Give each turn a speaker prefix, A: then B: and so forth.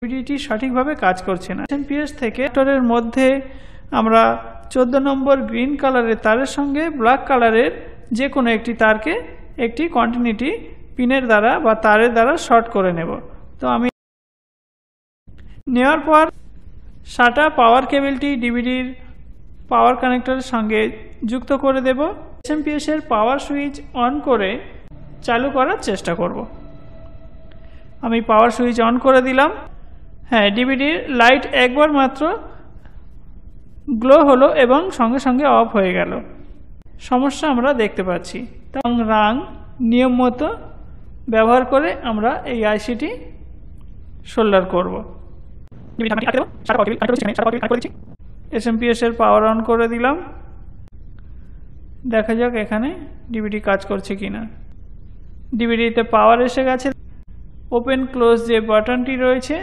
A: ডিভিডিটি সঠিকভাবে কাজ করছে না। এসএমপিএস থেকে মোটরের মধ্যে আমরা 14 নম্বর গ্রিন কালারের তারের সঙ্গে ব্ল্যাক কালারের যে কোনো একটি তারকে একটি কন্টিনিউটি পিনের দ্বারা বা তারের দ্বারা শর্ট করে নেব। তো আমি নেওয়ার পর সাটা পাওয়ার কেবলটি ডিভিডির পাওয়ার কানেক্টরের সঙ্গে যুক্ত করে দেব। এসএমপিএস এর পাওয়ার সুইচ অন করে চালু করার চেষ্টা করব। আমি পাওয়ার সুইচ অন করে দিলাম। হ্যাঁ, ডিভিডির লাইট একবার মাত্র গ্লো হলো এবং সঙ্গে সঙ্গে অফ হয়ে গেল। সমস্যা আমরা দেখতে পাচ্ছি। এবং রাং নিয়ম মতো ব্যবহার করে আমরা এই আইসিটি সোল্ডার করব। এসএমপিএস এর পাওয়ার অন করে দিলাম। দেখা যাক এখানে ডিভিডি কাজ করছে কিনা। ডিভিডিতে পাওয়ার এসে গেছে। ওপেন ক্লোজ যে বাটনটি রয়েছে